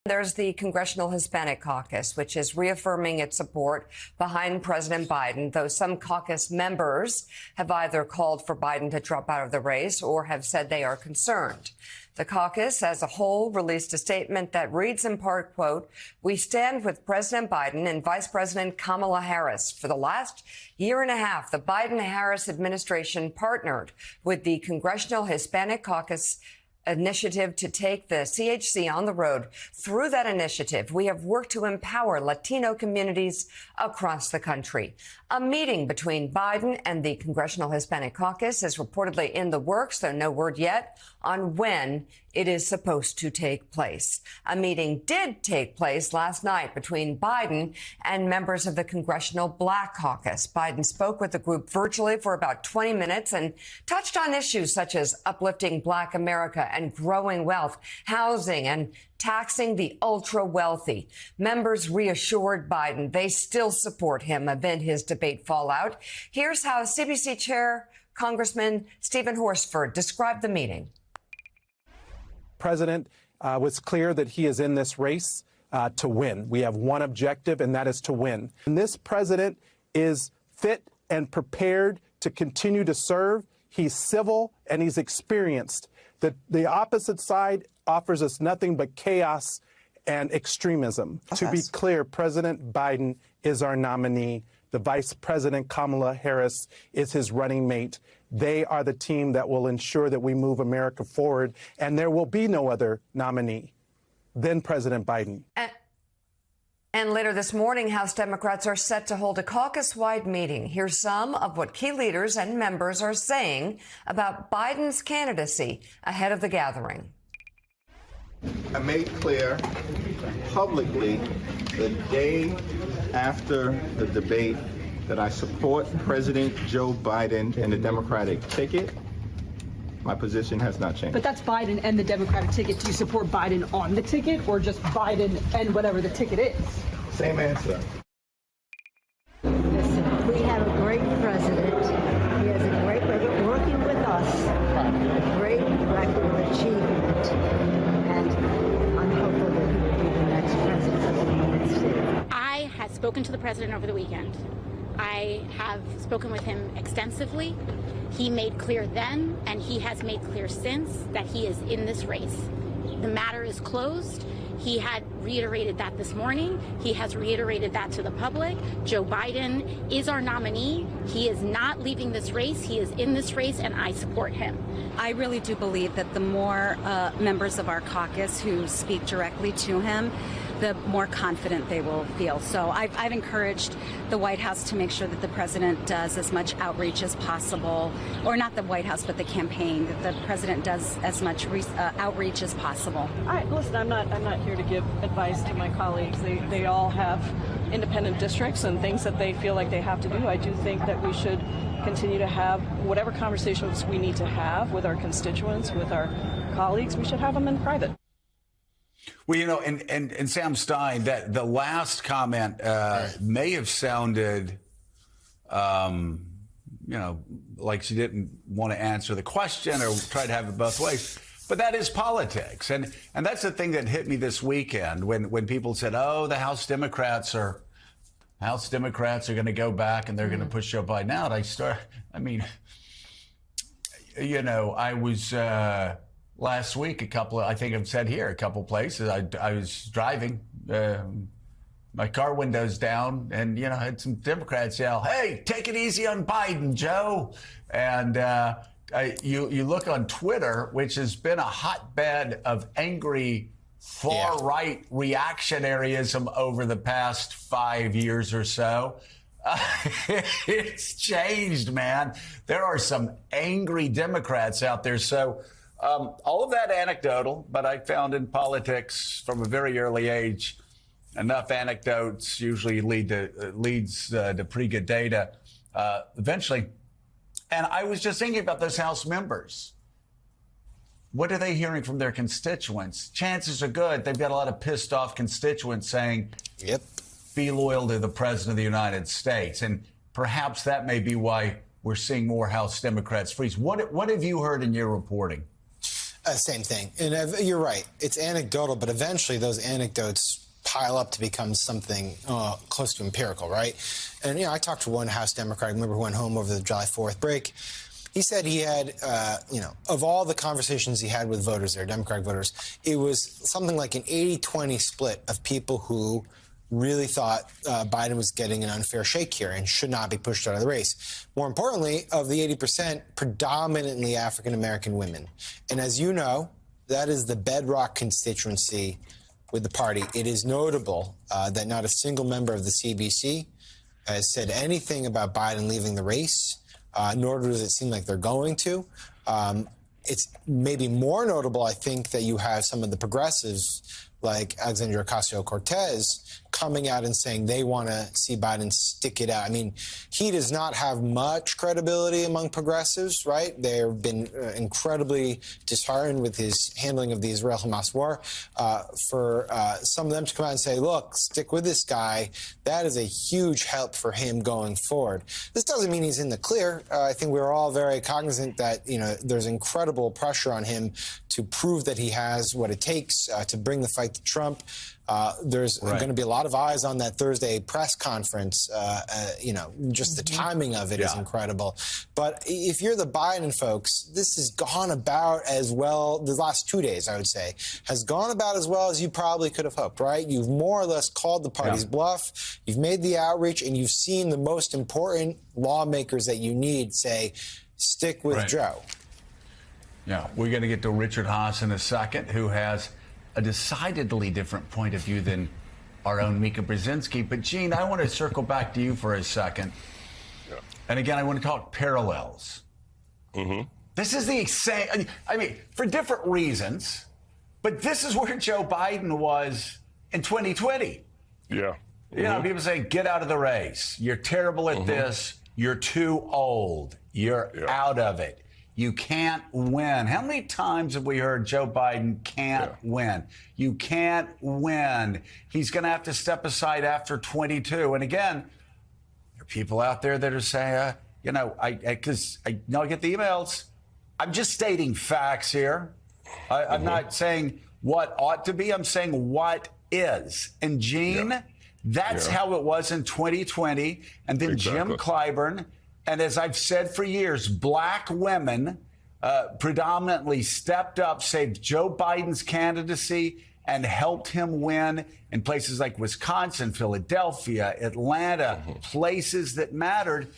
There's the Congressional Hispanic Caucus, which is reaffirming its support behind President Biden, though some caucus members have either called for Biden to drop out of the race or have said they are concerned. The caucus as a whole released a statement that reads in part, quote, "We stand with President Biden and Vice President Kamala Harris. For the last year and a half, the Biden-Harris administration partnered with the Congressional Hispanic Caucus initiative to take the CHC on the road. Through that initiative, we have worked to empower Latino communities across the country." A meeting between Biden and the Congressional Hispanic Caucus is reportedly in the works, though no word yet on when it is supposed to take place. A meeting did take place last night between Biden and members of the Congressional Black Caucus. Biden spoke with the group virtually for about 20 minutes and touched on issues such as uplifting Black America and growing wealth, housing, and taxing the ultra-wealthy. Members reassured Biden they still support him amid his debate fallout. Here's how CBC Chair Congressman Stephen Horsford described the meeting. President was clear that he is in this race to win. We have one objective, and that is to win. And this president is fit and prepared to continue to serve. He's civil and he's experienced. The opposite side offers us nothing but chaos and extremism. To be clear, President Biden is our nominee. The Vice President Kamala Harris is his running mate. They are the team that will ensure that we move America forward, and there will be no other nominee than President Biden. And later this morning, House Democrats are set to hold a caucus-wide meeting. Here's some of what key leaders and members are saying about Biden's candidacy ahead of the gathering. I made clear publicly the day after the debate that I support President Joe Biden and the Democratic ticket. My position has not changed. But that's Biden and the Democratic ticket. Do you support Biden on the ticket or just Biden and whatever the ticket is? Same answer. Listen, we have a great president. He has a great record working with us, a great record of achievement. And I'm hopeful that he will be the next president of the United States. I had spoken to the president over the weekend. I have spoken with him extensively. He made clear then, and he has made clear since, that he is in this race. The matter is closed. He had reiterated that this morning. He has reiterated that to the public. Joe Biden is our nominee. He is not leaving this race. He is in this race, and I support him. I really do believe that the more members of our caucus who speak directly to him, the more confident they will feel. So I've encouraged the White House to make sure that the president does as much outreach as possible, or not the White House, but the campaign, that the president does as much outreach as possible. Listen, I'm not here to give advice to my colleagues. They all have independent districts and things that they feel like they have to do. I do think that we should continue to have whatever conversations we need to have with our constituents, with our colleagues. We should have them in private. Well, you know, and Sam Stein, that the last comment may have sounded, you know, like she didn't want to answer the question or try to have it both ways. But that is politics. And that's the thing that hit me this weekend when people said, oh, the House Democrats are going to go back and they're going to push Joe Biden out. I mean, you know, I was last week, I think I've said here, a couple places. I was driving, my car windows down, and, you know, had some Democrats yell, "Hey, take it easy on Biden, Joe." And you look on Twitter, which has been a hotbed of angry far-right reactionaryism over the past 5 years or so. It's changed, man. There are some angry Democrats out there. So all of that anecdotal, but I found in politics from a very early age, enough anecdotes usually leads to pretty good data eventually. And I was just thinking about those House members. What are they hearing from their constituents? Chances are good they've got a lot of pissed off constituents saying, "Yep, be loyal to the President of the United States." And perhaps that may be why we're seeing more House Democrats freeze. What have you heard in your reporting? Same thing. And you're right. It's anecdotal, but eventually those anecdotes pile up to become something close to empirical, right? And, I talked to one House Democrat, remember, who went home over the July 4th break. He said he had, of all the conversations he had with voters there, Democratic voters, it was something like an 80-20 split of people who really thought Biden was getting an unfair shake here and should not be pushed out of the race. More importantly, of the 80%, predominantly African-American women. And as you know, that is the bedrock constituency with the party. It is notable that not a single member of the CBC has said anything about Biden leaving the race, nor does it seem like they're going to. It's maybe more notable, I think, that you have some of the progressives like Alexandria Ocasio-Cortez coming out and saying they want to see Biden stick it out. I mean, he does not have much credibility among progressives, right? They've been incredibly disheartened with his handling of the Israel-Hamas war. For some of them to come out and say, look, stick with this guy, that is a huge help for him going forward. This doesn't mean he's in the clear. I think we're all very cognizant that, there's incredible pressure on him to prove that he has what it takes to bring the fight to Trump. There's going to be a lot of eyes on that Thursday press conference. Just the timing of it is incredible. But if you're the Biden folks, this has gone about as well, the last 2 days, I would say, has gone about as well as you probably could have hoped, right? You've more or less called the party's bluff. You've made the outreach, and you've seen the most important lawmakers that you need say, stick with Joe. Yeah, we're going to get to Richard Haass in a second, who has a decidedly different point of view than our own Mika Brzezinski. But, Gene, I want to circle back to you for a second. Yeah. And, again, I want to talk parallels. Mm-hmm. This is the same, for different reasons, but this is where Joe Biden was in 2020. Yeah. People say, get out of the race. You're terrible at this. You're too old. You're out of it. You can't win. How many times have we heard Joe Biden can't win? You can't win. He's going to have to step aside after 22. And again, there are people out there that are saying, I get the emails. I'm just stating facts here. I'm not saying what ought to be. I'm saying what is. And Gene, that's how it was in 2020. And then Jim Clyburn. And as I've said for years, black women predominantly stepped up, saved Joe Biden's candidacy, and helped him win in places like Wisconsin, Philadelphia, Atlanta, places that mattered,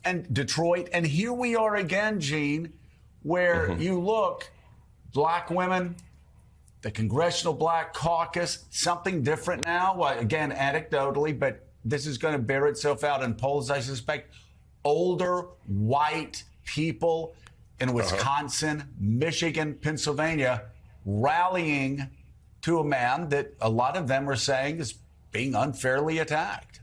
and Detroit. And here we are again, Gene, where you look, black women, the Congressional Black Caucus, something different now. Well, again, anecdotally, but this is going to bear itself out in polls, I suspect. Older white people in Wisconsin, Michigan, Pennsylvania, rallying to a man that a lot of them are saying is being unfairly attacked.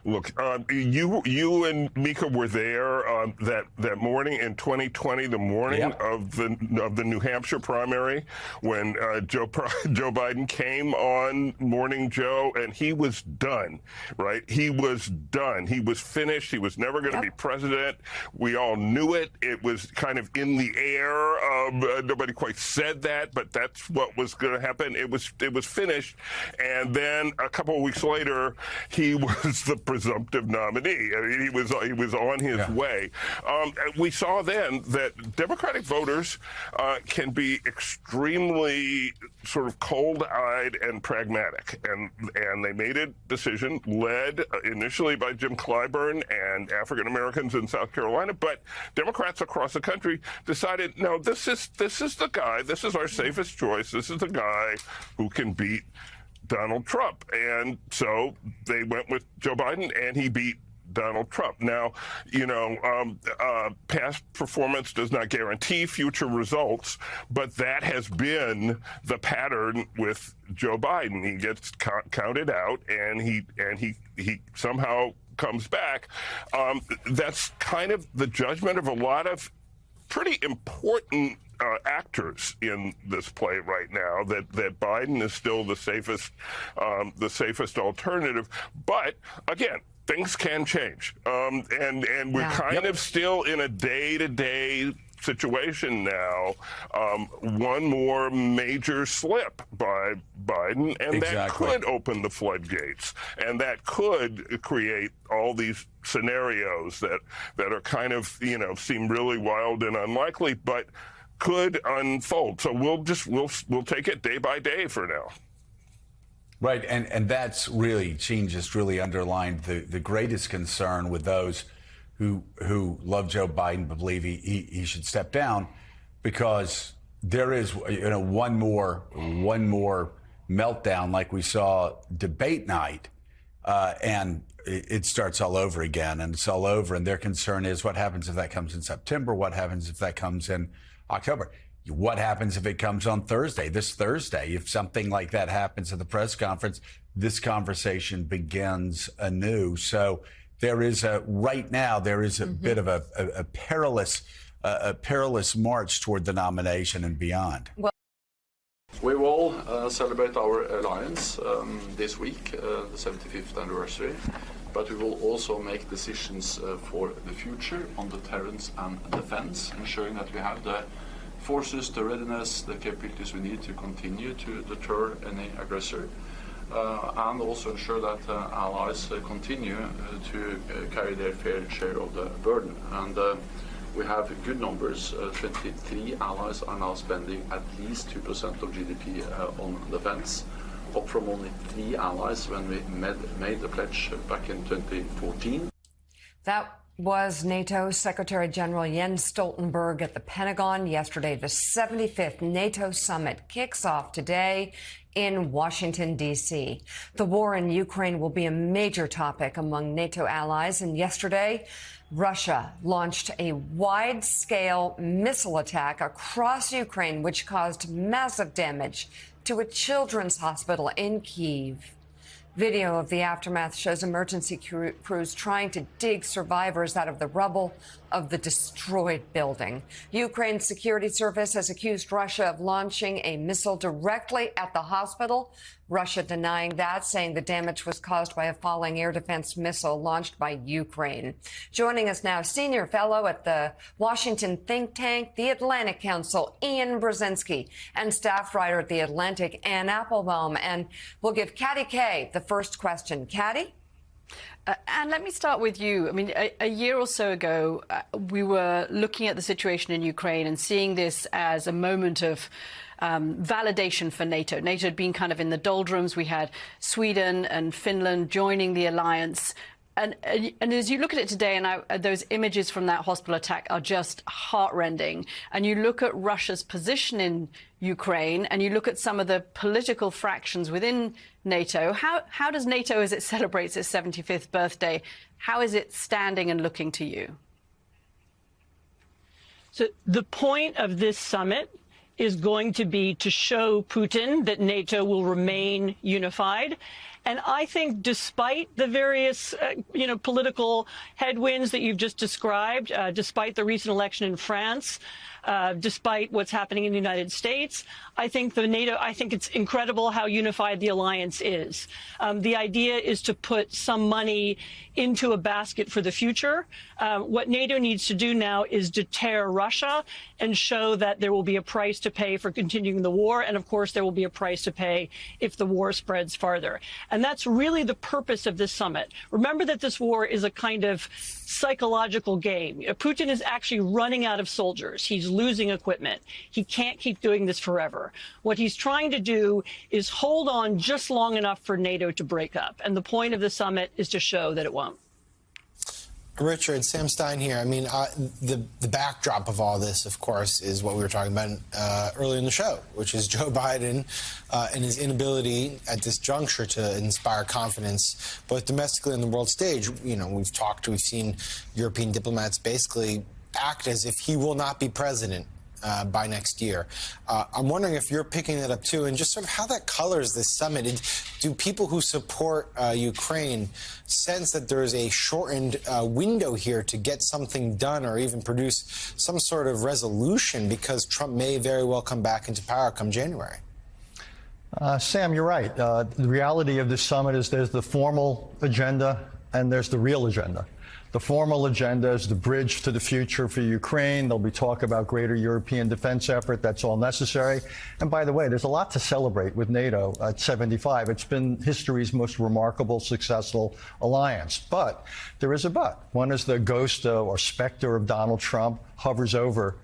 Look, you and Mika were there that morning in 2020, the morning of the New Hampshire primary, when Joe Biden came on Morning Joe, and he was done, right? He was done. He was finished. He was never going to be president. We all knew it. It was kind of in the air. Nobody quite said that, but that's what was going to happen. It was finished, and then a couple of weeks later, he was the presumptive nominee. I mean, he was on his way. We saw then that Democratic voters can be extremely sort of cold-eyed and pragmatic, and they made a decision led initially by Jim Clyburn and African Americans in South Carolina, but Democrats across the country decided, no, this is the guy. This is our safest choice. This is the guy who can beat Donald Trump. And so they went with Joe Biden, and he beat Donald Trump. Now, past performance does not guarantee future results, but that has been the pattern with Joe Biden. He gets counted out, and he somehow comes back. That's kind of the judgment of a lot of pretty important actors in this play right now, that Biden is still the safest alternative. But again, things can change, and we're kind of still in a day-to-day situation now, one more major slip by Biden, and that could open the floodgates, and that could create all these scenarios that are kind of, seem really wild and unlikely, but could unfold. So we'll take it day by day for now. Right, and that's really, Gene just really underlined the greatest concern with those who love Joe Biden but believe he should step down, because there is one more meltdown like we saw debate night, and it starts all over again, and it's all over. And their concern is, what happens if that comes in September? What happens if that comes in October? What happens if it comes on this Thursday? If something like that happens at the press conference, this conversation begins anew. So there is right now a bit of a perilous march toward the nomination and beyond. Well, we will celebrate our alliance this week, the 75th anniversary, but we will also make decisions for the future on deterrence and defense, ensuring that we have the forces, the readiness, the capabilities we need to continue to deter any aggressor, and also ensure that allies continue to carry their fair share of the burden. And we have good numbers. 23 allies are now spending at least 2% of GDP on defense, up from only 3 allies when we made the pledge back in 2014. That was NATO Secretary General Jens Stoltenberg at the Pentagon yesterday. The 75th NATO summit kicks off today in Washington, D.C. The war in Ukraine will be a major topic among NATO allies. And yesterday, Russia launched a wide-scale missile attack across Ukraine, which caused massive damage to a children's hospital in Kyiv. Video of the aftermath shows emergency crews trying to dig survivors out of the rubble of the destroyed building. Ukraine's security service has accused Russia of launching a missile directly at the hospital. Russia denying that, saying the damage was caused by a falling air defense missile launched by Ukraine. Joining us now, senior fellow at the Washington think tank, the Atlantic Council, Ian Brzezinski, and staff writer at The Atlantic, Ann Applebaum. And we'll give Katty Kay the first question. Katty? And let me start with you. I mean, a year or so ago, we were looking at the situation in Ukraine and seeing this as a moment of validation for NATO. NATO had been kind of in the doldrums. We had Sweden and Finland joining the alliance. And as you look at it today, and those images from that hospital attack are just heartrending. And you look at Russia's position in Ukraine, and you look at some of the political fractions within NATO. How does NATO, as it celebrates its 75th birthday, how is it standing and looking to you? So the point of this summit is going to be to show Putin that NATO will remain unified. And I think despite the various, political headwinds that you've just described, despite the recent election in France, despite what's happening in the United States, I think it's incredible how unified the alliance is. The idea is to put some money into a basket for the future. What NATO needs to do now is deter Russia and show that there will be a price to pay for continuing the war. And of course, there will be a price to pay if the war spreads farther. And that's really the purpose of this summit. Remember that this war is a kind of psychological game. Putin is actually running out of soldiers. He's losing equipment. He can't keep doing this forever. What he's trying to do is hold on just long enough for NATO to break up. And the point of the summit is to show that it won't. Richard, Sam Stein here. I mean, the backdrop of all this, of course, is what we were talking about earlier in the show, which is Joe Biden and his inability at this juncture to inspire confidence, both domestically and the world stage. You know, we've seen European diplomats basically act as if he will not be president by next year. I'm wondering if you're picking that up too, and just sort of how that colors this summit. Do people who support Ukraine sense that there is a shortened window here to get something done or even produce some sort of resolution, because Trump may very well come back into power come January? Sam, you're right. The reality of this summit is there's the formal agenda and there's the real agenda. The formal agenda is the bridge to the future for Ukraine. There'll be talk about greater European defense effort. That's all necessary. And by the way, there's a lot to celebrate with NATO at 75. It's been history's most remarkable, successful alliance. But there is a but. One is the ghost or specter of Donald Trump hovers over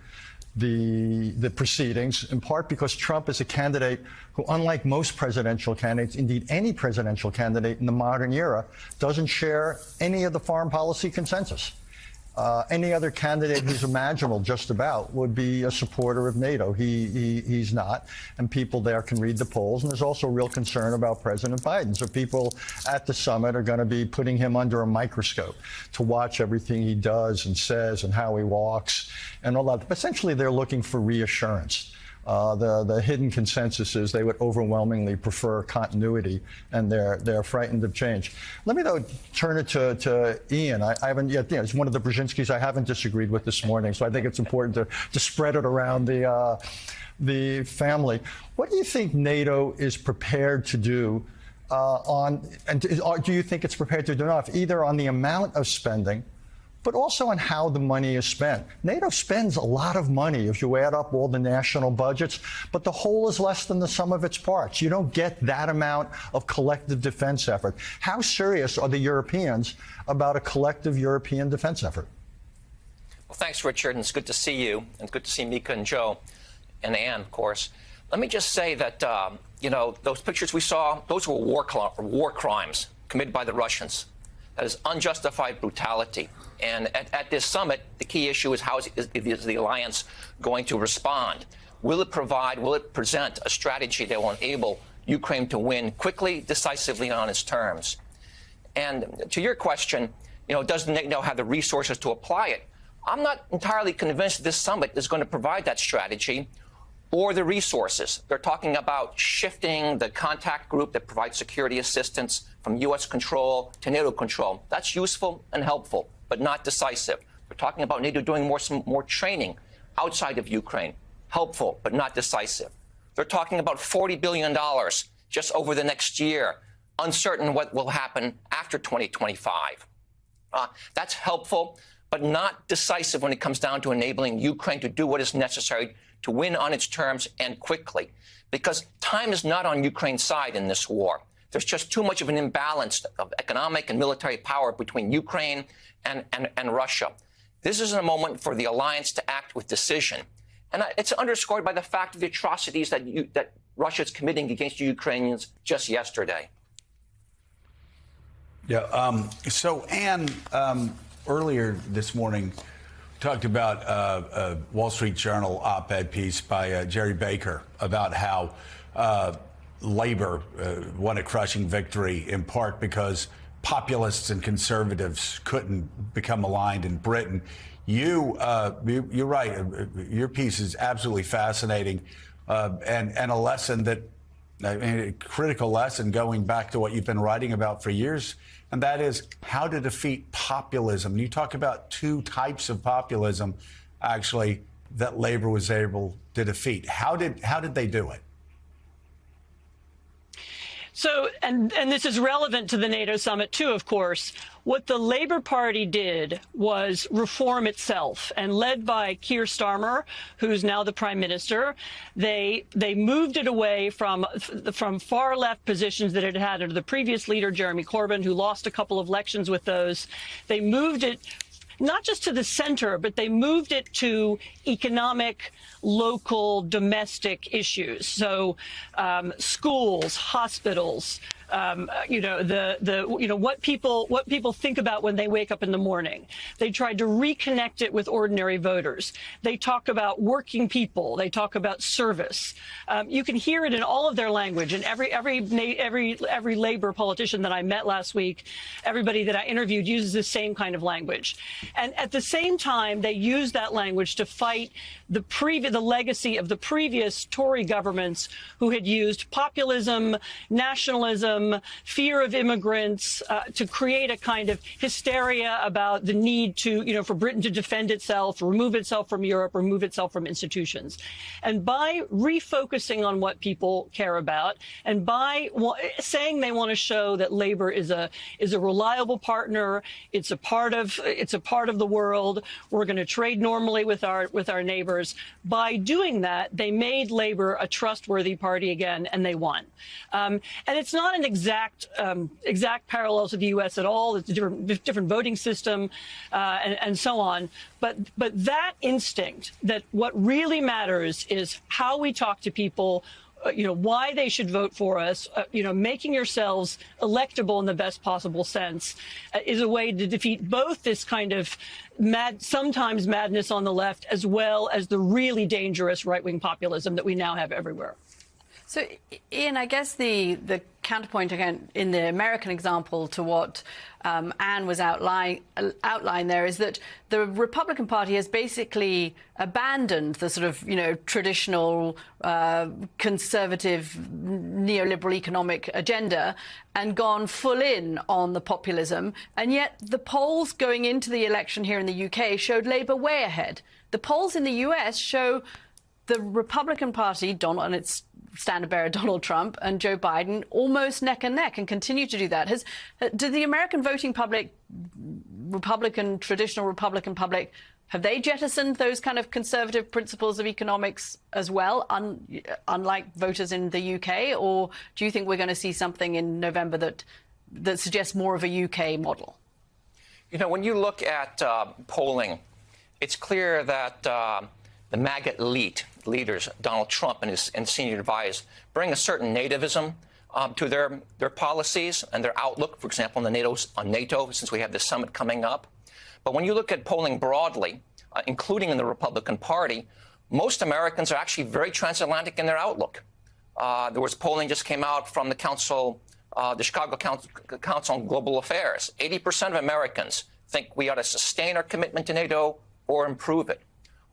the proceedings, in part because Trump is a candidate who, unlike most presidential candidates, indeed any presidential candidate in the modern era, doesn't share any of the foreign policy consensus. Any other candidate who's imaginable just about would be a supporter of NATO. He's not, and people there can read the polls. And there's also real concern about President Biden. So people at the summit are going to be putting him under a microscope to watch everything he does and says and how he walks and all that. But essentially, they're looking for reassurance. The hidden consensus is they would overwhelmingly prefer continuity, and they're frightened of change. Let me, though, turn it to Ian. I haven't yet, it's one of the Brzezinskis I haven't disagreed with this morning, so I think it's important to spread it around the family. What do you think NATO is prepared to do do you think it's prepared to do enough, either on the amount of spending, but also on how the money is spent? NATO spends a lot of money if you add up all the national budgets, but the whole is less than the sum of its parts. You don't get that amount of collective defense effort. How serious are the Europeans about a collective European defense effort? Well, thanks, Richard, and it's good to see you, and it's good to see Mika and Joe, and Ann, of course. Let me just say that, those pictures we saw, those were war crimes committed by the Russians. That is unjustified brutality. And at this summit, the key issue is how is the alliance going to respond? Will it present a strategy that will enable Ukraine to win quickly, decisively, and on its terms? And to your question, does NATO have the resources to apply it? I'm not entirely convinced this summit is going to provide that strategy or the resources. They're talking about shifting the contact group that provides security assistance from U.S. control to NATO control. That's useful and helpful, but not decisive. They're talking about NATO doing more training outside of Ukraine. Helpful, but not decisive. They're talking about $40 billion just over the next year. Uncertain what will happen after 2025. That's helpful, but not decisive when it comes down to enabling Ukraine to do what is necessary to win on its terms and quickly. Because time is not on Ukraine's side in this war. There's just too much of an imbalance of economic and military power between Ukraine and Russia. This is a moment for the alliance to act with decision. And it's underscored by the fact of the atrocities that Russia is committing against the Ukrainians just yesterday. Yeah. So, Ann, earlier this morning, talked about a Wall Street Journal op-ed piece by Jerry Baker about how Labor won a crushing victory, in part because populists and conservatives couldn't become aligned in Britain. You're right. Your piece is absolutely fascinating, and a lesson that, a critical lesson going back to what you've been writing about for years, and that is how to defeat populism. You talk about two types of populism, actually, that Labor was able to defeat. How did they do it? So, and this is relevant to the NATO summit, too, of course. What the Labour Party did was reform itself, and led by Keir Starmer, who's now the prime minister, they moved it away from far left positions that it had under the previous leader, Jeremy Corbyn, who lost a couple of elections with those. They moved it not just to the center, but they moved it to economic, local, domestic issues. So schools, hospitals, what people think about when they wake up in the morning. They tried to reconnect it with ordinary voters. They talk about working people. They talk about service. You can hear it in all of their language. And every Labor politician that I met last week, everybody that I interviewed uses the same kind of language. And at the same time, they use that language to fight the legacy of the previous Tory governments who had used populism, nationalism, racism, fear of immigrants, to create a kind of hysteria about the need to, for Britain to defend itself, remove itself from Europe, remove itself from institutions. And by refocusing on what people care about, and by saying they want to show that Labour is a reliable partner, it's a part of the world, we're going to trade normally with our neighbors. By doing that, they made Labour a trustworthy party again, and they won. And it's not an exact parallel to the U.S. at all. It's a different voting system, and so on. But that instinct that what really matters is how we talk to people, why they should vote for us, making yourselves electable in the best possible sense is a way to defeat both this kind of sometimes madness on the left, as well as the really dangerous right-wing populism that we now have everywhere. So, Ian, I guess the counterpoint again in the American example to what Anne was outlined there is that the Republican Party has basically abandoned the sort of, traditional conservative neoliberal economic agenda and gone full in on the populism. And yet the polls going into the election here in the UK showed Labour way ahead. The polls in the US show the Republican Party, and its standard bearer Donald Trump and Joe Biden, almost neck and neck, and continue to do that. Did the American voting public, traditional Republican public, have they jettisoned those kind of conservative principles of economics as well, unlike voters in the UK? Or do you think we're going to see something in November that suggests more of a UK model? When you look at polling, it's clear that the MAGA elite leaders, Donald Trump and his senior advisors, bring a certain nativism to their policies and their outlook, for example, on NATO, since we have this summit coming up. But when you look at polling broadly, including in the Republican Party, most Americans are actually very transatlantic in their outlook. There was polling just came out from the Chicago Council on Global Affairs. 80% of Americans think we ought to sustain our commitment to NATO or improve it.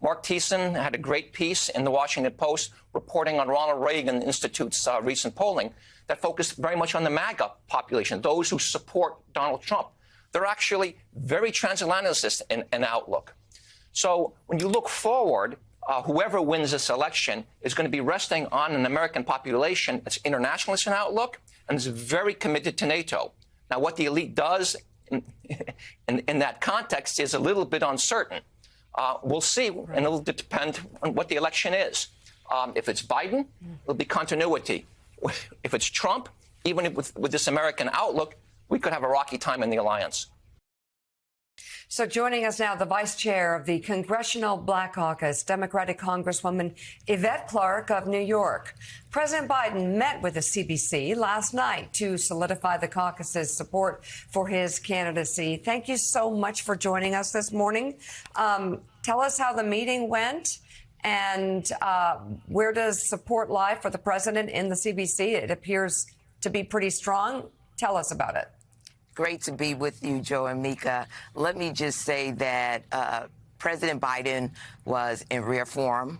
Mark Thiessen had a great piece in the Washington Post reporting on Ronald Reagan Institute's recent polling that focused very much on the MAGA population, those who support Donald Trump. They're actually very transatlanticist in outlook. So when you look forward, whoever wins this election is going to be resting on an American population that's internationalist in outlook and is very committed to NATO. Now, what the elite does in that context is a little bit uncertain. We'll see, and it'll depend on what the election is. If it's Biden, it'll be continuity. If it's Trump, even with this American outlook, we could have a rocky time in the alliance. So joining us now, the vice chair of the Congressional Black Caucus, Democratic Congresswoman Yvette Clarke of New York. President Biden met with the CBC last night to solidify the caucus's support for his candidacy. Thank you so much for joining us this morning. Tell us how the meeting went and where does support lie for the president in the CBC? It appears to be pretty strong. Tell us about it. Great to be with you, Joe and Mika. Let me just say that President Biden was in rare form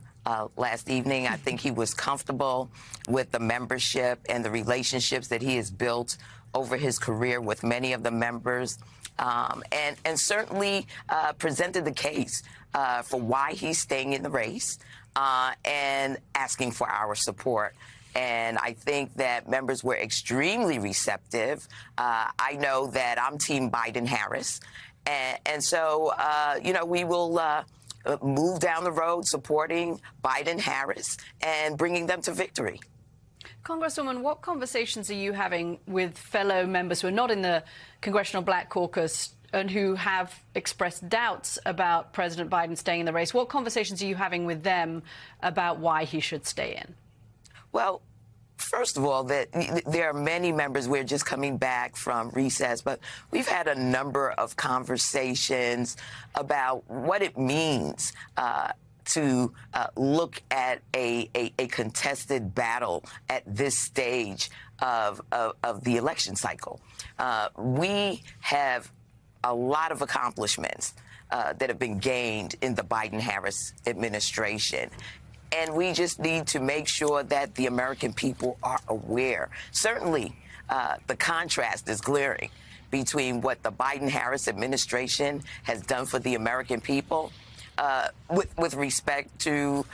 last evening. I think he was comfortable with the membership and the relationships that he has built over his career with many of the members, and certainly presented the case for why he's staying in the race and asking for our support. And I think that members were extremely receptive. I know that I'm Team Biden-Harris. And so, we will move down the road supporting Biden-Harris and bringing them to victory. Congresswoman, what conversations are you having with fellow members who are not in the Congressional Black Caucus and who have expressed doubts about President Biden staying in the race? What conversations are you having with them about why he should stay in? Well, first of all, there are many members. We're just coming back from recess, but we've had a number of conversations about what it means to look at a contested battle at this stage of the election cycle. We have a lot of accomplishments that have been gained in the Biden-Harris administration. And we just need to make sure that the American people are aware. Certainly, the contrast is glaring between what the Biden-Harris administration has done for the American people with respect to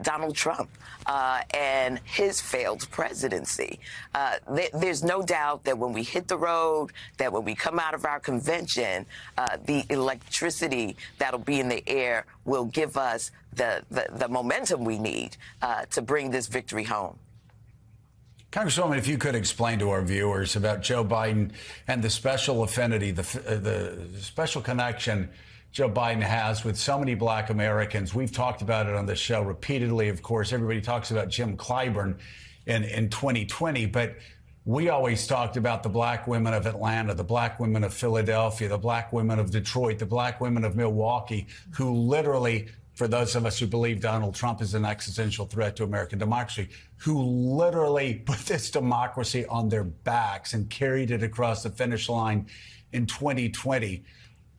Donald Trump and his failed presidency. There's no doubt that when we hit the road, that when we come out of our convention, the electricity that'll be in the air will give us the momentum we need to bring this victory home. Congresswoman, if you could explain to our viewers about Joe Biden and the special affinity, the special connection Joe Biden has with so many black Americans. We've talked about it on the show repeatedly. Of course, everybody talks about Jim Clyburn in 2020, but we always talked about the black women of Atlanta, the black women of Philadelphia, the black women of Detroit, the black women of Milwaukee, who literally, for those of us who believe Donald Trump is an existential threat to American democracy, who literally put this democracy on their backs and carried it across the finish line in 2020.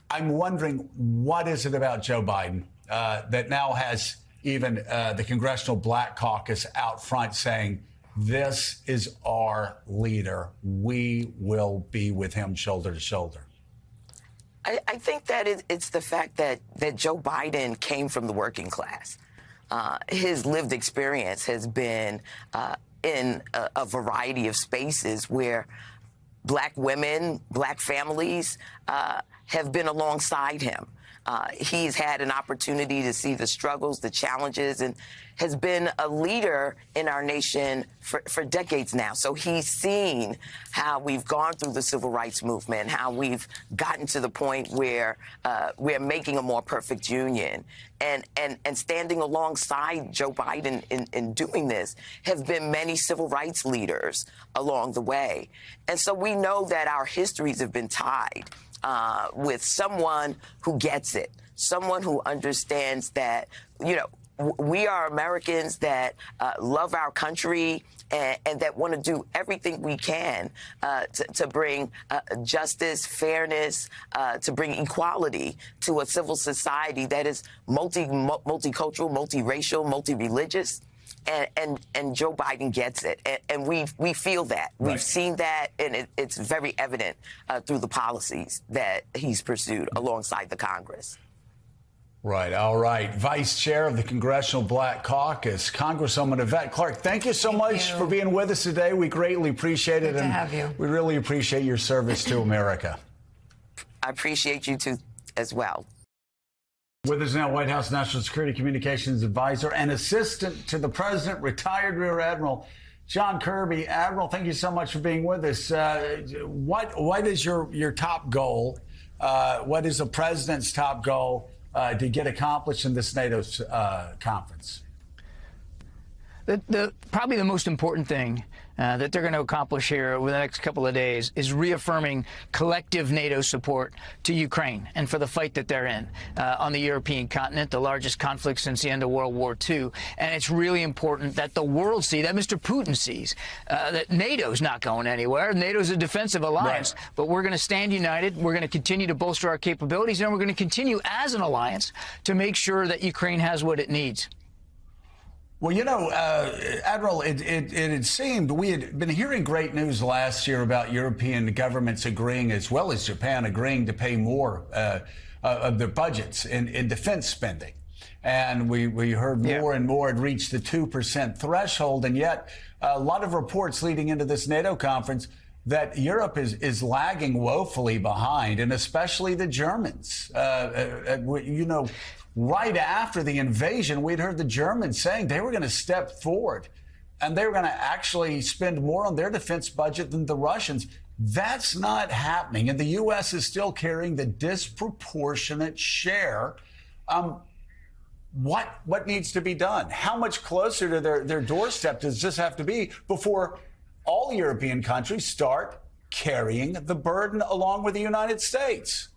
I'm wondering, what is it about Joe Biden that now has even the Congressional Black Caucus out front saying, this is our leader. We will be with him shoulder to shoulder? I think that it's the fact that Joe Biden came from the working class. His lived experience has been in a variety of spaces where black women, black families have been alongside him. He's had an opportunity to see the struggles, the challenges, and has been a leader in our nation for decades now. So he's seen how we've gone through the civil rights movement, how we've gotten to the point where we're making a more perfect union. And standing alongside Joe Biden in doing this have been many civil rights leaders along the way. And so we know that our histories have been tied with someone who gets it, someone who understands that, we are Americans that love our country and that want to do everything we can to bring justice, fairness, to bring equality to a civil society that is multicultural, multiracial, multi-religious. And Joe Biden gets it, and we feel that. Right. We've seen that, and it's very evident through the policies that he's pursued alongside the Congress. Right. All right. Vice Chair of the Congressional Black Caucus, Congresswoman Yvette Clarke, thank you so much for being with us today. We greatly appreciate it. Good to have you. We really appreciate your service to America. I appreciate you too as well. With us now, White House National Security Communications Advisor and Assistant to the President, retired Rear Admiral John Kirby. Admiral, thank you so much for being with us. What is your top goal? What is the President's top goal to get accomplished in this NATO conference? Probably the most important thing that they're going to accomplish here over the next couple of days is reaffirming collective NATO support to Ukraine and for the fight that they're in on the European continent, the largest conflict since the end of World War II. And it's really important that the world see, that Mr. Putin sees, that NATO's not going anywhere. NATO's a defensive alliance, right, but we're going to stand united. We're going to continue to bolster our capabilities, and we're going to continue as an alliance to make sure that Ukraine has what it needs. Well, Admiral, it seemed we had been hearing great news last year about European governments agreeing, as well as Japan, agreeing to pay more of their budgets in defense spending. And we heard more and more had reached the 2% threshold. And yet a lot of reports leading into this NATO conference that Europe is lagging woefully behind, and especially the Germans. Right after the invasion, we'd heard the Germans saying they were going to step forward and they were going to actually spend more on their defense budget than the Russians. That's not happening. And the U.S. is still carrying the disproportionate share. What needs to be done? How much closer to their doorstep does this have to be before all European countries start carrying the burden along with the United States?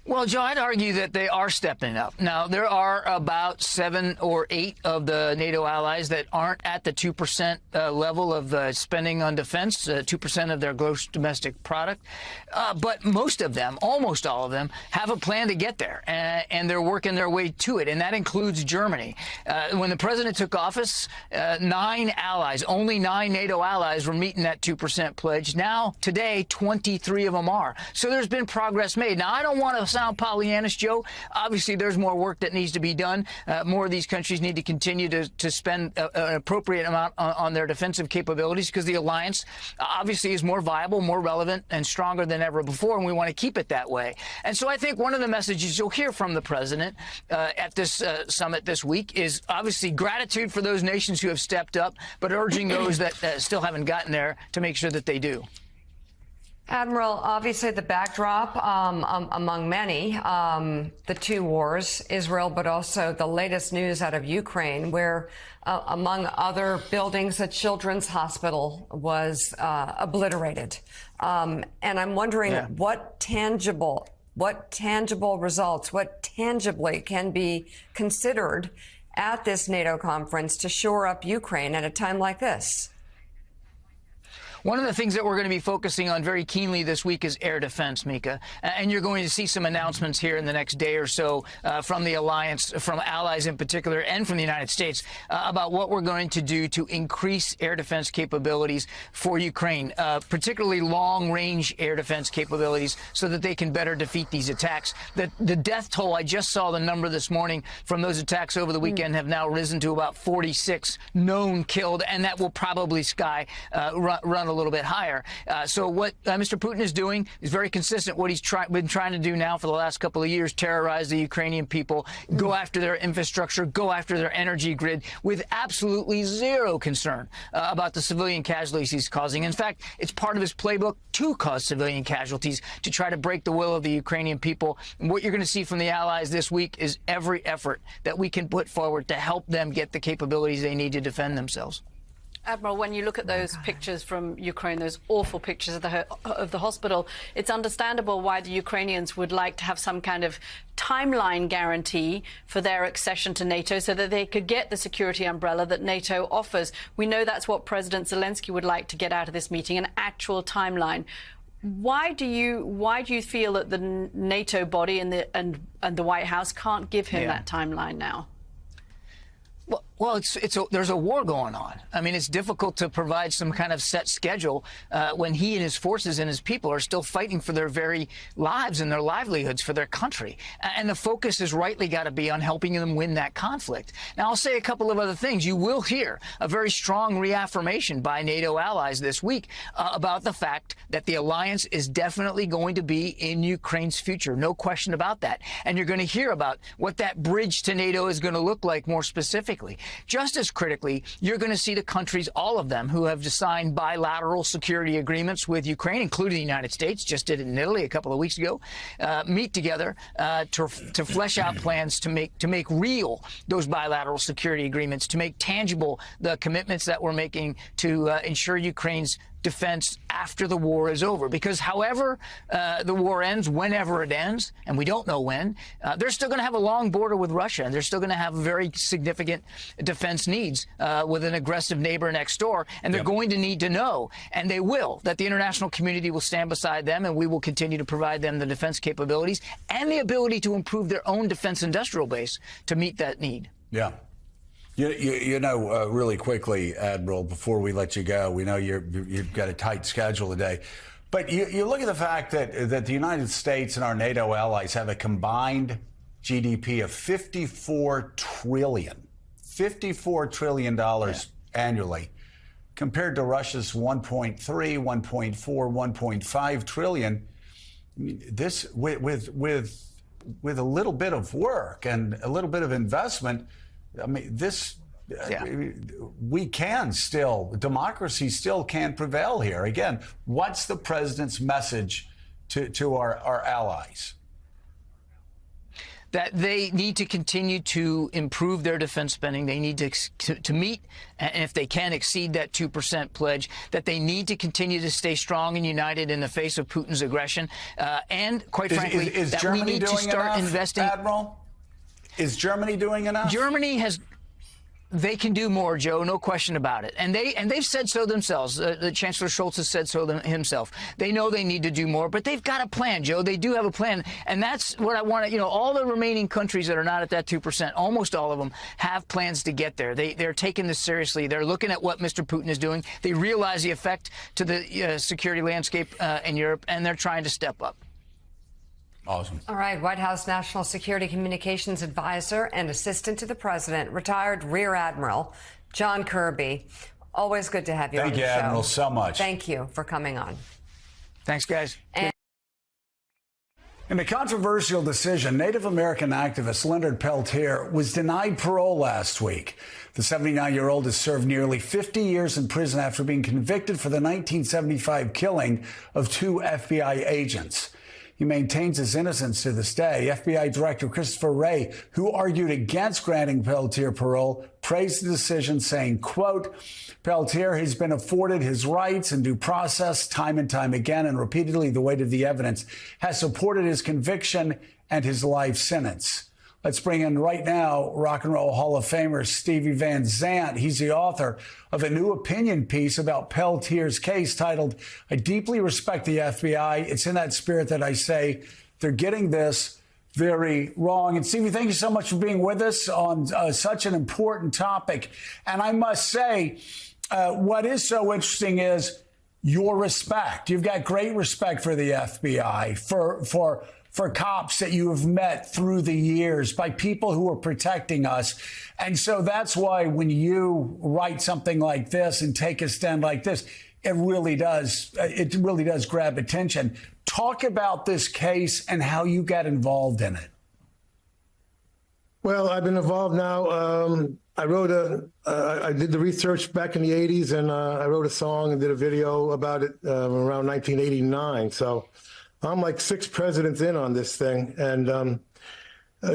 Well, Joe, I'd argue that they are stepping up. Now, there are about 7 or 8 of the NATO allies that aren't at the 2% level of spending on defense, 2% of their gross domestic product. But most of them, almost all of them, have a plan to get there, and they're working their way to it, and that includes Germany. When the president took office, 9 allies, only 9 NATO allies were meeting that 2% pledge. Now, today, 23 of them are. So there's been progress made. Now, I don't want to sound Pollyannish, Joe. Obviously, there's more work that needs to be done. More of these countries need to continue to spend an appropriate amount on their defensive capabilities because the alliance obviously is more viable, more relevant, and stronger than ever before, and we want to keep it that way. And so I think one of the messages you'll hear from the president at this summit this week is obviously gratitude for those nations who have stepped up, but urging those that still haven't gotten there to make sure that they do. Admiral, obviously the backdrop among many, the 2 wars, Israel, but also the latest news out of Ukraine, where among other buildings, a children's hospital was obliterated. And I'm wondering what tangible results, what tangibly can be considered at this NATO conference to shore up Ukraine at a time like this? One of the things that we're going to be focusing on very keenly this week is air defense, Mika. And you're going to see some announcements here in the next day or so from the alliance, from allies in particular, and from the United States about what we're going to do to increase air defense capabilities for Ukraine, particularly long-range air defense capabilities so that they can better defeat these attacks. The death toll, I just saw the number this morning from those attacks over the weekend, have now risen to about 46 known killed, and that will probably run a little bit higher. So what Mr. Putin is doing is very consistent. What he's been trying to do now for the last couple of years, terrorize the Ukrainian people, go after their infrastructure, go after their energy grid with absolutely zero concern about the civilian casualties he's causing. In fact, it's part of his playbook to cause civilian casualties, to try to break the will of the Ukrainian people. And what you're going to see from the allies this week is every effort that we can put forward to help them get the capabilities they need to defend themselves. Admiral, when you look at those pictures from Ukraine, those awful pictures of the hospital, it's understandable why the Ukrainians would like to have some kind of timeline guarantee for their accession to NATO so that they could get the security umbrella that NATO offers. We know that's what President Zelensky would like to get out of this meeting, an actual timeline. Why do you feel that the NATO body and the White House can't give him that timeline now? Well, there's a war going on. I mean, it's difficult to provide some kind of set schedule when he and his forces and his people are still fighting for their very lives and their livelihoods for their country. And the focus has rightly got to be on helping them win that conflict. Now, I'll say a couple of other things. You will hear a very strong reaffirmation by NATO allies this week about the fact that the alliance is definitely going to be in Ukraine's future. No question about that. And you're going to hear about what that bridge to NATO is going to look like more specifically. Just as critically, you're going to see the countries, all of them, who have signed bilateral security agreements with Ukraine, including the United States, just did it in Italy a couple of weeks ago, meet together to flesh out plans to make real those bilateral security agreements, to make tangible the commitments that we're making to ensure Ukraine's defense after the war is over. Because however the war ends, whenever it ends, and we don't know when, they're still going to have a long border with Russia, and they're still going to have very significant defense needs with an aggressive neighbor next door, and they're going to need to know, and they will, that the international community will stand beside them, and we will continue to provide them the defense capabilities and the ability to improve their own defense industrial base to meet that need. Yeah. You know, really quickly, Admiral, before we let you go, we know you've got a tight schedule today, but you look at the fact that the United States and our NATO allies have a combined GDP of $54 trillion annually, compared to Russia's 1.3, 1.4, 1.5 trillion. This with a little bit of work and a little bit of investment. I mean, we can still, democracy still can prevail here. Again, what's the president's message to our allies? that they need to continue to improve their defense spending. They need to meet, and if they can, exceed that 2% pledge, that they need to continue to stay strong and united in the face of Putin's aggression. And quite frankly, is that Germany we need to doing start enough, investing. Admiral? Is Germany doing enough? Germany has. They can do more, Joe, no question about it. And they've said so themselves. The Chancellor Scholz has said so himself. They know they need to do more, but they've got a plan, Joe. They do have a plan. And that's what I want to, all the remaining countries that are not at that 2%, almost all of them have plans to get there. They're taking this seriously. They're looking at what Mr. Putin is doing. They realize the effect to the security landscape in Europe, and they're trying to step up. Awesome. All right. White House National Security Communications Advisor and Assistant to the President, retired Rear Admiral John Kirby. Always good to have you on the show. Thank you, Admiral, so much. Thank you for coming on. Thanks, guys. In a controversial decision, Native American activist Leonard Peltier was denied parole last week. The 79-year-old has served nearly 50 years in prison after being convicted for the 1975 killing of 2 FBI agents. He maintains his innocence to this day. FBI Director Christopher Wray, who argued against granting Peltier parole, praised the decision, saying, quote, Peltier has been afforded his rights and due process time and time again, and repeatedly the weight of the evidence has supported his conviction and his life sentence. Let's bring in right now Rock and Roll Hall of Famer Stevie Van Zandt. He's the author of a new opinion piece about Peltier's case titled, I Deeply Respect the FBI. It's in that spirit that I say they're getting this very wrong. And Stevie, thank you so much for being with us on such an important topic. And I must say, what is so interesting is your respect. You've got great respect for the FBI, for cops that you have met through the years, by people who are protecting us. And so that's why when you write something like this and take a stand like this, it really does grab attention. Talk about this case and how you got involved in it. Well, I've been involved now. I did the research back in the 80s, and I wrote a song and did a video about it around 1989. So I'm like 6 presidents in on this thing. And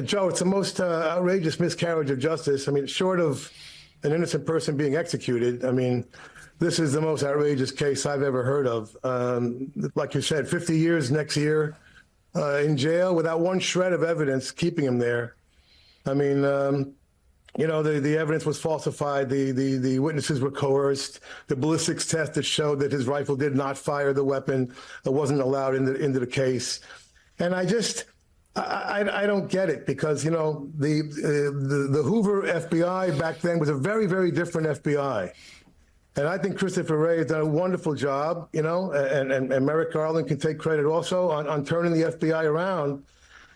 Joe, it's the most outrageous miscarriage of justice. I mean, short of an innocent person being executed, I mean, this is the most outrageous case I've ever heard of. Like you said, 50 years next year in jail without one shred of evidence keeping him there. I mean, the evidence was falsified. The witnesses were coerced. The ballistics test that showed that his rifle did not fire the weapon wasn't allowed into the case. And I don't get it, because, the Hoover FBI back then was a very, very different FBI. And I think Christopher Wray has done a wonderful job, and Merrick Garland can take credit also on turning the FBI around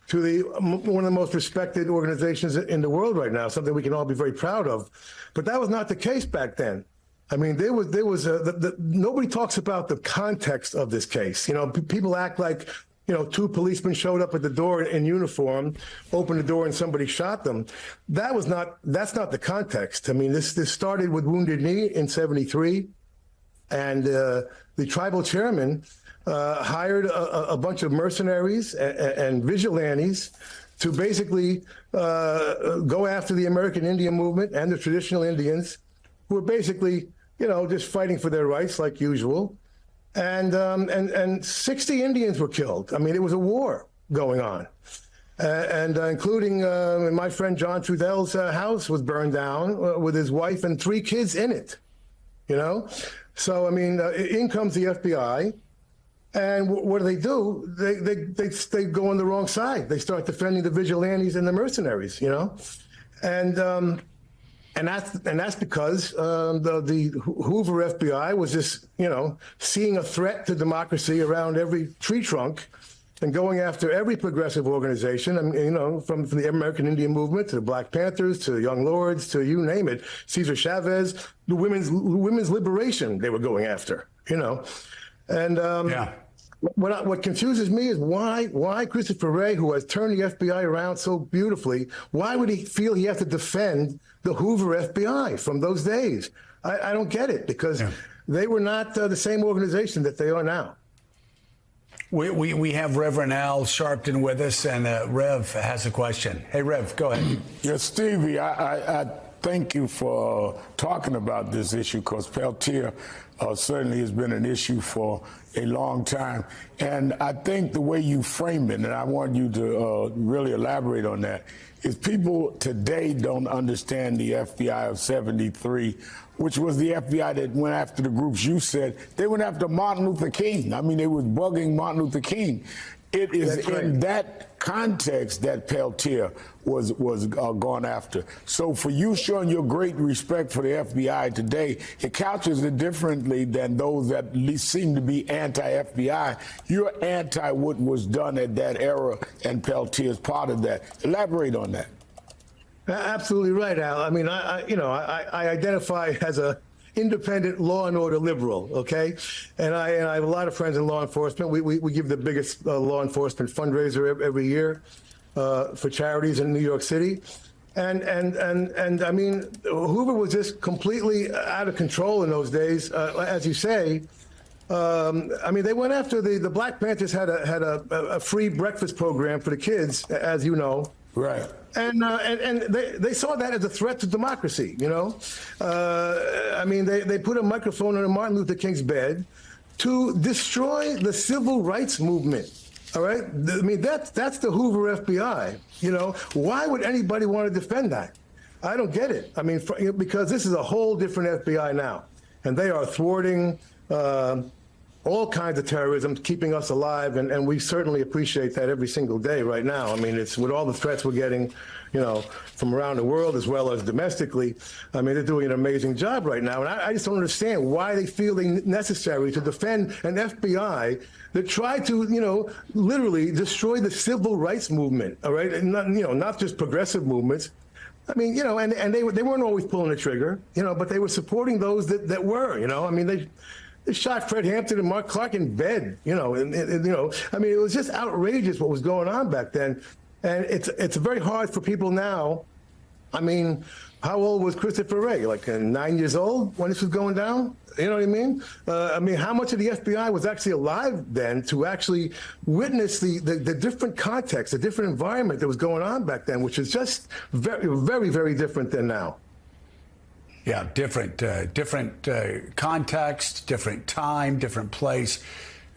to one of the most respected organizations in the world right now, something we can all be very proud of. But that was not the case back then. I mean, nobody talks about the context of this case. People act like, 2 policemen showed up at the door in uniform, opened the door, and somebody shot them. That's not the context. I mean, this started with Wounded Knee in '73, and the tribal chairman hired a bunch of mercenaries and vigilantes to basically go after the American Indian movement and the traditional Indians, who were basically, just fighting for their rights like usual. And 60 Indians were killed. I mean, it was a war going on. Including my friend John Trudell's house was burned down with his wife and 3 kids in it, So, I mean, in comes the FBI. And what do? They go on the wrong side. They start defending the vigilantes and the mercenaries, and that's because the Hoover FBI was just, seeing a threat to democracy around every tree trunk and going after every progressive organization. I mean, from the American Indian movement to the Black Panthers to Young Lords to you name it, Cesar Chavez, the women's liberation they were going after, And what confuses me is why Christopher Wray, who has turned the FBI around so beautifully, why would he feel he has to defend the Hoover FBI from those days? I don't get it, because they were not the same organization that they are now. We have Reverend Al Sharpton with us, and Rev has a question. Hey, Rev, go ahead. Yes, Stevie, I thank you for talking about this issue, because Peltier certainly has been an issue for a long time. And I think the way you frame it, and I want you to really elaborate on that, is people today don't understand the FBI of 73, which was the FBI that went after the groups you said. They went after Martin Luther King. I mean, they was bugging Martin Luther King. It is in that context that Peltier was gone after. So for you showing your great respect for the FBI today, it couches it differently than those that at least seem to be anti-FBI. You're anti what was done at that era, and Peltier is part of that. Elaborate on that. Absolutely right, Al. I mean, I identify as a independent law and order liberal, okay? And I have a lot of friends in law enforcement. We give the biggest law enforcement fundraiser every year for charities in New York City. And I mean, Hoover was just completely out of control in those days. As you say, I mean, they went after the Black Panthers had a free breakfast program for the kids, as you know. Right. And they saw that as a threat to democracy, you know? I mean, they put a microphone on Martin Luther King's bed to destroy the civil rights movement, all right? I mean, that's the Hoover FBI, you know? Why would anybody want to defend that? I don't get it. I mean, because this is a whole different FBI now, and they are thwarting all kinds of terrorism, keeping us alive, and we certainly appreciate that every single day right now. I mean, it's with all the threats we're getting, you know, from around the world as well as domestically. I mean, they're doing an amazing job right now, and I just don't understand why they feel necessary to defend an FBI that tried to, you know, literally destroy the civil rights movement, all right, and not, you know, not just progressive movements. I mean, you know, and they weren't always pulling the trigger, you know, but they were supporting those that were, you know. I mean, they shot Fred Hampton and Mark Clark in bed, you know, and you know, I mean, it was just outrageous what was going on back then. And it's very hard for people now. I mean, how old was Christopher Wray? Like 9 years old when this was going down? You know what I mean? How much of the FBI was actually alive then to actually witness the different context, the different environment that was going on back then, which is just very, very, very different than now. Yeah, different context, different time, different place,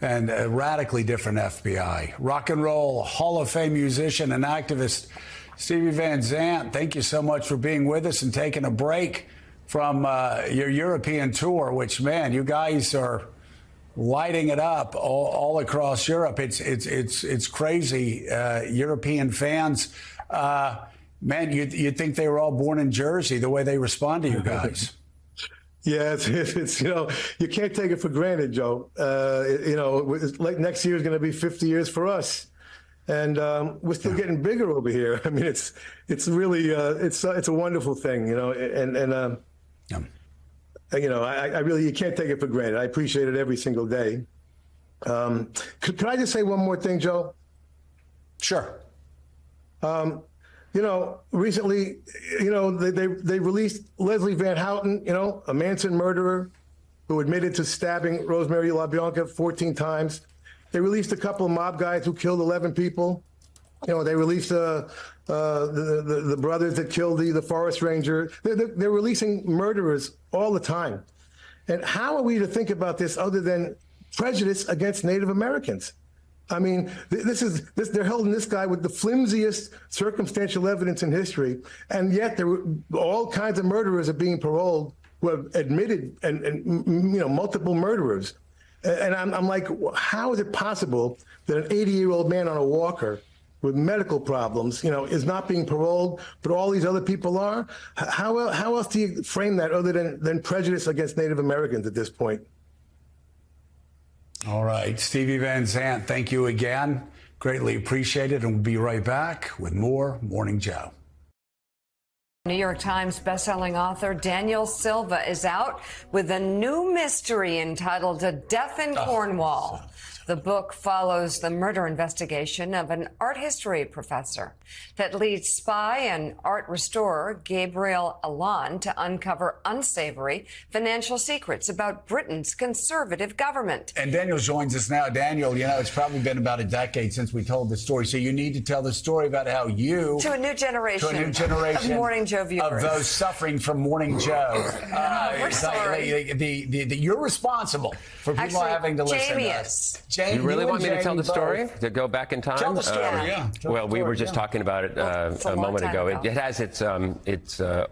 and a radically different FBI. Rock and roll Hall of Fame musician and activist Stevie Van Zandt, thank you so much for being with us and taking a break from your European tour, which, man, you guys are lighting it up all across Europe. It's crazy. European fans. Man, you'd think they were all born in Jersey, the way they respond to you guys. Yeah, it's you know, you can't take it for granted, Joe. You know, like next year is going to be 50 years for us, and we're still getting bigger over here. I mean, it's really it's a wonderful thing, you know, and you know, I really, you can't take it for granted. I appreciate it every single day. Could I just say one more thing, Joe? Sure. You know, recently, you know, they released Leslie Van Houten, you know, a Manson murderer who admitted to stabbing Rosemary LaBianca 14 times. They released a couple of mob guys who killed 11 people. You know, they released the brothers that killed the forest ranger. They're releasing murderers all the time. And how are we to think about this other than prejudice against Native Americans? I mean, they're holding this guy with the flimsiest circumstantial evidence in history, and yet there were all kinds of murderers are being paroled who have admitted and you know, multiple murderers. And I'm like, how is it possible that an 80-year-old man on a walker with medical problems, you know, is not being paroled, but all these other people are? How else do you frame that other than prejudice against Native Americans at this point? All right, Stevie Van Zandt, thank you again. Greatly appreciated, and we'll be right back with more Morning Joe. New York Times bestselling author Daniel Silva is out with a new mystery entitled A Death in Cornwall. The book follows the murder investigation of an art history professor that leads spy and art restorer Gabriel Allon to uncover unsavory financial secrets about Britain's conservative government. And Daniel joins us now. Daniel, you know, it's probably been about a decade since we told the story, so you need to tell the story about how you... To a new generation of Morning Joe viewers. Of those suffering from Morning Joe. We're sorry. You're responsible for people having to listen to us. You really want me to tell the story? To go back in time? Tell the story, Well, we were just talking about it a moment ago. It has its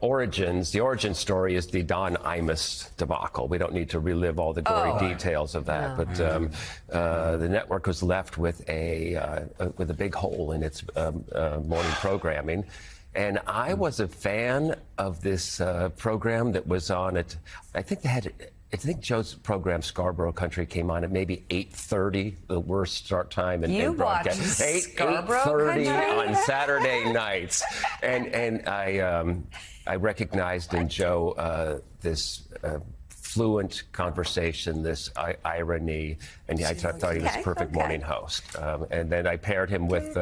origins. The origin story is the Don Imus debacle. We don't need to relive all the gory details of that, but the network was left with a big hole in its morning programming. And I was a fan of this program that was on at, I think Joe's program Scarborough Country came on at maybe 8:30, the worst start time in broadcast. 8:30 on Saturday nights, and I recognized in Joe this fluent conversation, this irony, and I thought he was a perfect morning host. And then I paired him with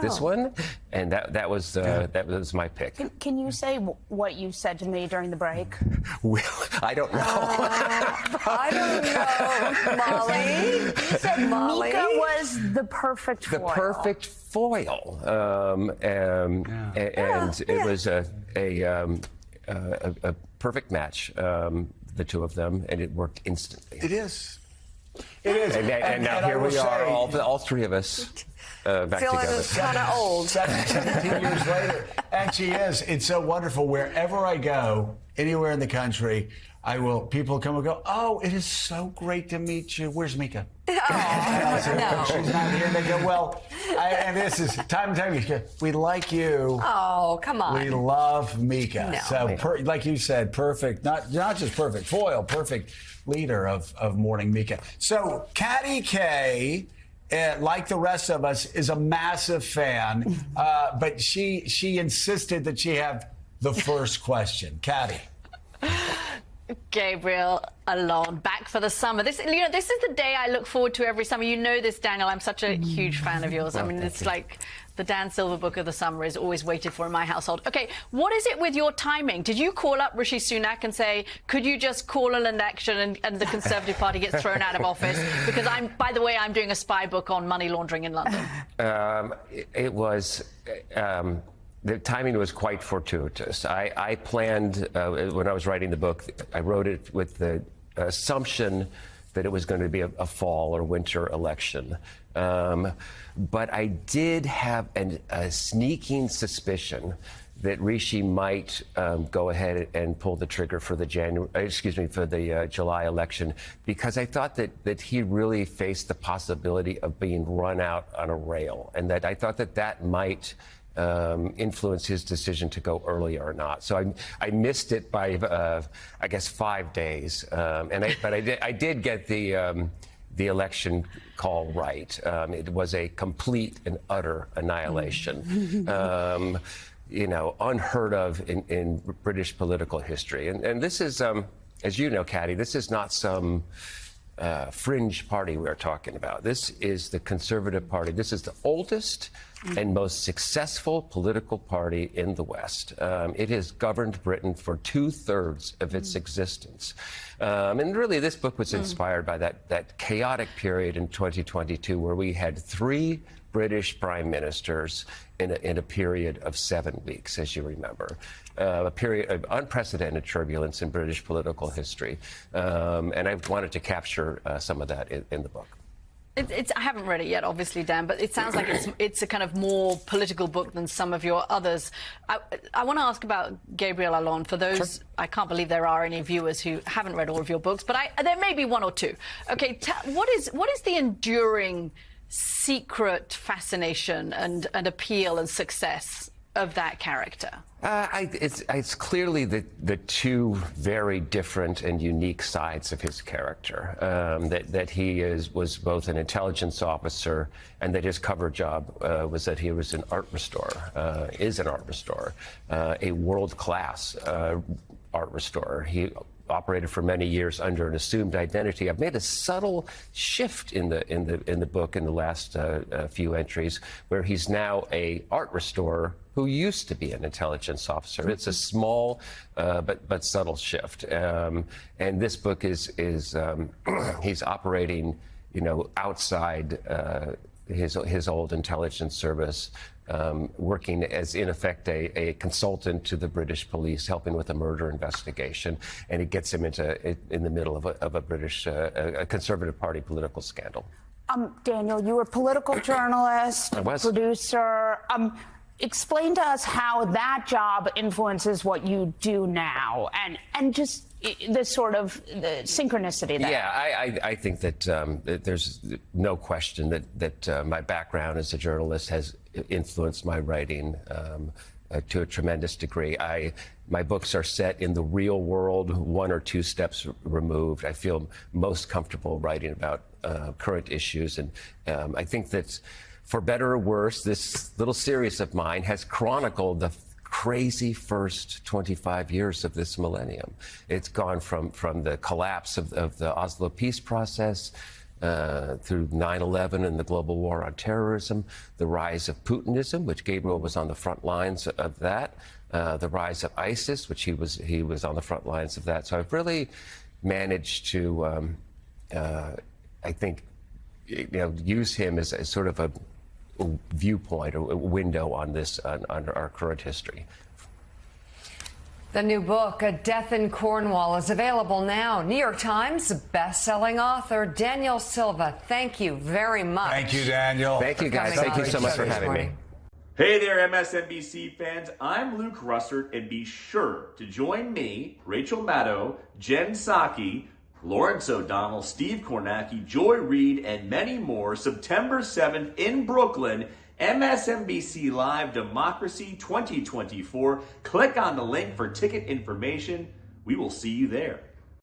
this one, and that was my pick. Can you say what you said to me during the break? Well, I don't know. I don't know, Molly. You said Mika was the perfect foil. The perfect foil, and it was a perfect match. The two of them, and it worked instantly. It is. It is. And now here we are, all three of us back together. Kind of old. 17 years later. And she is. It's so wonderful. Wherever I go, anywhere in the country, people come and go, oh, it is so great to meet you. Where's Mika? Oh, no. She's not here. And they go, well, and this is time and time again. We like you. Oh, come on. We love Mika. No. So, like you said, perfect, not just perfect foil, perfect leader of Morning Mika. So, Katty Kay, like the rest of us, is a massive fan, but she insisted that she have the first question. Katty. Gabriel Allon, back for the summer. This is the day I look forward to every summer. You know this, Daniel. I'm such a huge fan of yours. I mean, it's like the Dan Silver Book of the Summer is always waited for in my household. Okay, what is it with your timing? Did you call up Rishi Sunak and say, could you just call an election and the Conservative Party gets thrown out of office? Because by the way, I'm doing a spy book on money laundering in London. It was... the timing was quite fortuitous. I planned, when I was writing the book, I wrote it with the assumption that it was going to be a fall or winter election. But I did have a sneaking suspicion that Rishi might go ahead and pull the trigger for the July election, because I thought that he really faced the possibility of being run out on a rail, and that I thought that might influence his decision to go earlier or not. So I missed it by I guess 5 days, but I did get the election call right. It was a complete and utter annihilation. Unheard of in British political history. And this is, as you know, Katty, this is not some fringe party we're talking about. This is the Conservative Party. This is the oldest and most successful political party in the West. It has governed Britain for 2/3 of its existence. And really, this book was inspired by that chaotic period in 2022 where we had 3 British prime ministers in a period of 7 weeks, as you remember. A period of unprecedented turbulence in British political history. And I wanted to capture some of that in the book. I haven't read it yet, obviously, Dan, but it sounds like it's a kind of more political book than some of your others. I want to ask about Gabriel Allon. For those, sure. I can't believe there are any viewers who haven't read all of your books, but there may be 1 or 2. Okay, what is the enduring secret fascination and appeal and success of that character? It's clearly the 2 very different and unique sides of his character. That he was both an intelligence officer, and that his cover job was that he was an art restorer, a world-class art restorer. He operated for many years under an assumed identity. I've made a subtle shift in the book in the last few entries, where he's now a art restorer who used to be an intelligence officer. It's a small but subtle shift. And this book is he's operating, outside his old intelligence service, working as, in effect, a consultant to the British police, helping with a murder investigation, and it gets him in the middle of a British a Conservative Party political scandal. Daniel, you were a political journalist, producer. Explain to us how that job influences what you do now, and just the sort of the synchronicity there. Yeah, I think that there's no question that my background as a journalist has influenced my writing to a tremendous degree. My books are set in the real world, 1 or 2 steps removed. I feel most comfortable writing about current issues, and I think that, for better or worse, this little series of mine has chronicled the crazy first 25 years of this millennium. It's gone from the collapse of the Oslo peace process through 9/11 and the global war on terrorism, the rise of Putinism, which Gabriel was on the front lines of that, the rise of ISIS, which he was on the front lines of that. So I've really managed to, I think, use him as sort of a viewpoint, a window on our current history. The new book, A Death in Cornwall, is available now. New York Times best-selling author Daniel Silva, thank you very much. Thank you, Daniel. Thank you, guys. Thank you so much for having me. Hey there, MSNBC fans. I'm Luke Russert, and be sure to join me, Rachel Maddow, Jen Psaki, Lawrence O'Donnell, Steve Kornacki, Joy Reid, and many more September 7th in Brooklyn, MSNBC Live Democracy 2024. Click on the link for ticket information. We will see you there.